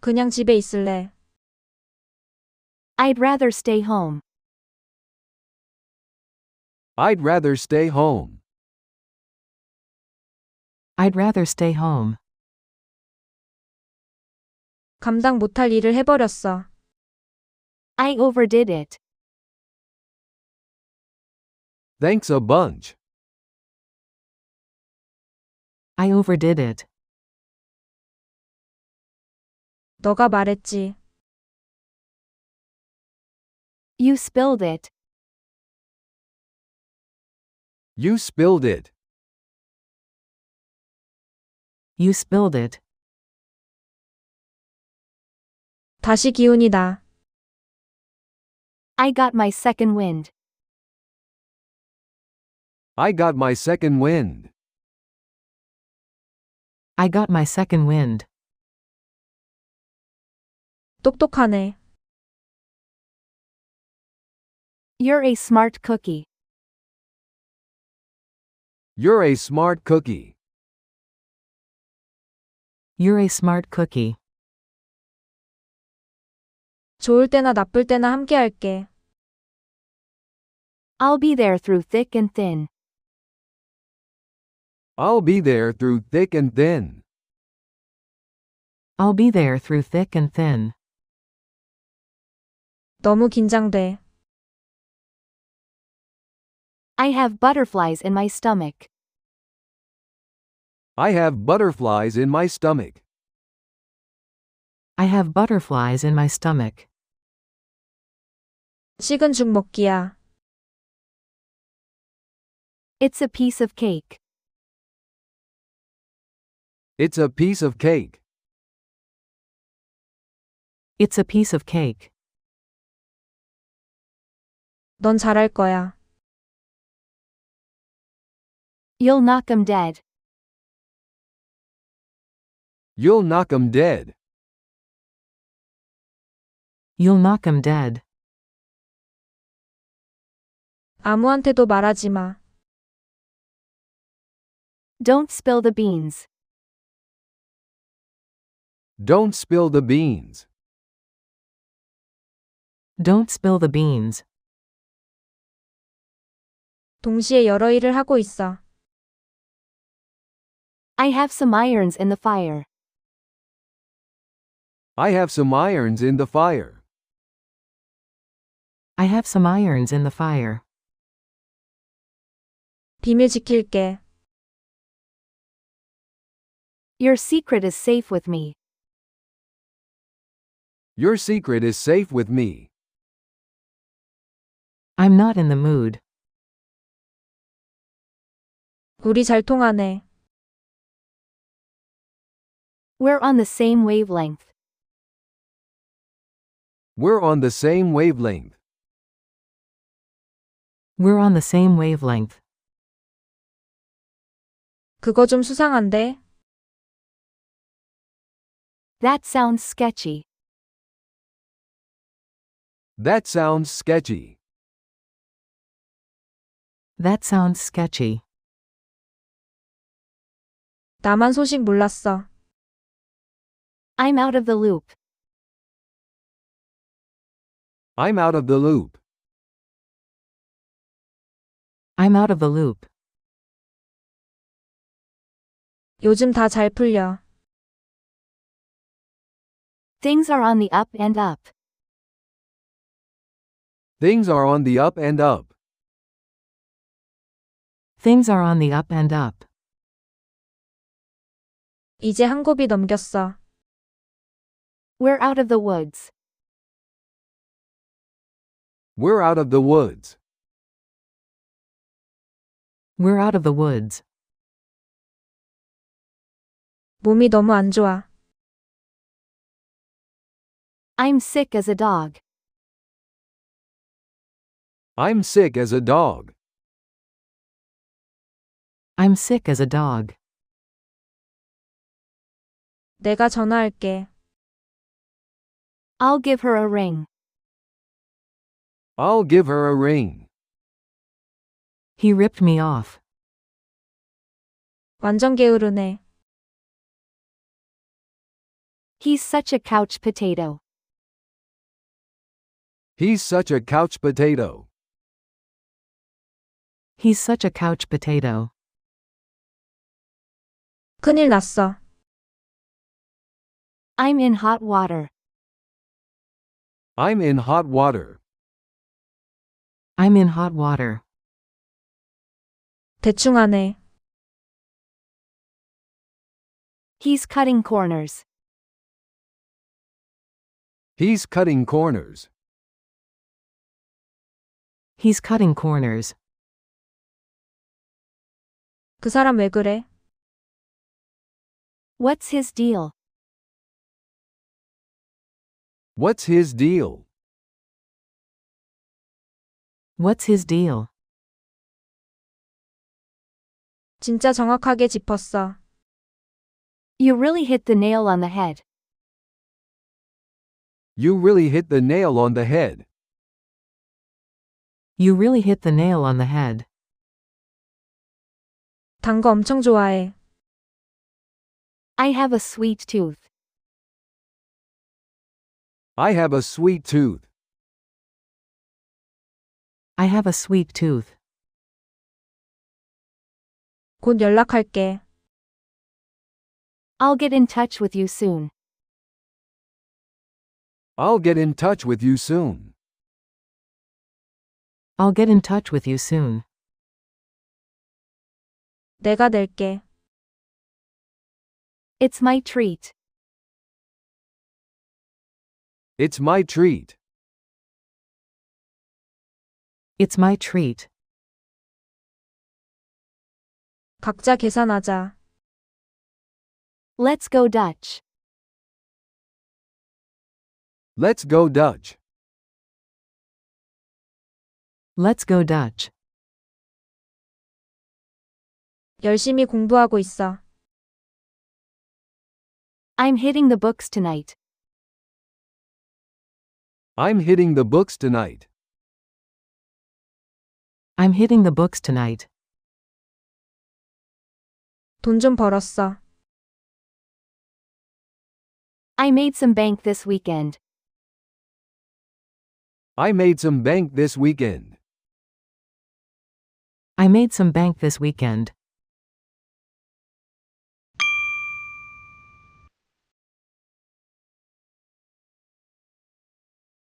그냥 집에 있을래. I'd rather stay home. I'd rather stay home. I'd rather stay home. 감당 못할 일을 해버렸어. I overdid it. Thanks a bunch. I overdid it. 너가 말했지. You spilled it. You spilled it. You spilled it. 다시 기운이 나. I got my second wind. I got my second wind. I got my second wind. 똑똑하네. You're a smart cookie. You're a smart cookie. You're a smart cookie. 좋을 때나 나쁠 때나 함께 할게. I'll be there through thick and thin. I'll be there through thick and thin. I'll be there through thick and thin. 너무 긴장돼. I have butterflies in my stomach. I have butterflies in my stomach. I have butterflies in my stomach. 식은 죽 먹기야. It's a piece of cake. It's a piece of cake. It's a piece of cake. 넌 잘할 거야. You'll knock 'em dead. You'll knock 'em dead. You'll knock 'em dead. 아무한테도 말하지 마. Don't spill the beans. Don't spill the beans. Don't spill the beans. 동시에 여러 일을 하고 있어. I have some irons in the fire. I have some irons in the fire. I have some irons in the fire. 비밀 지킬게. Your secret is safe with me. Your secret is safe with me. I'm not in the mood. 우리 잘 통하네. We're on the same wavelength. We're on the same wavelength. We're on the same wavelength. 그거 좀 수상한데? That sounds sketchy. That sounds sketchy. That sounds sketchy. 나만 소식 몰랐어. I'm out of the loop. I'm out of the loop. I'm out of the loop. 요즘 다 잘 풀려. Things are on the up and up. Things are on the up and up. Things are on the up and up. 이제 한 곱이 넘겼어. We're out of the woods. We're out of the woods. We're out of the woods. 몸이 너무 안 좋아. I'm sick as a dog. I'm sick as a dog. I'm sick as a dog. 내가 전화할게. I'll give her a ring. I'll give her a ring. He ripped me off. 완전 게으르네. He's such a couch potato. He's such a couch potato. He's such a couch potato. 큰일 났어. I'm in hot water. I'm in hot water. I'm in hot water. 대충 하네. He's cutting corners. He's cutting corners. He's cutting corners. 그 사람 왜 그래? What's his deal? What's his deal? What's his deal? 진짜 정확하게 짚었어. You really hit the nail on the head. You really hit the nail on the head. You really hit the nail on the head. 단 거 엄청 좋아해. I have a sweet tooth. I have a sweet tooth. I have a sweet tooth. 곧 연락할게. I'll get in touch with you soon. I'll get in touch with you soon. I'll get in touch with you soon. 내가 낼게. It's my treat. It's my treat. It's my treat. 각자 계산하자. Let's go Dutch. Let's go Dutch. Let's go Dutch. 열심히 공부하고 있어. I'm hitting the books tonight. I'm hitting the books tonight. I'm hitting the books tonight. 돈 좀 벌었어. I made some bank this weekend. I made some bank this weekend. I made some bank this weekend.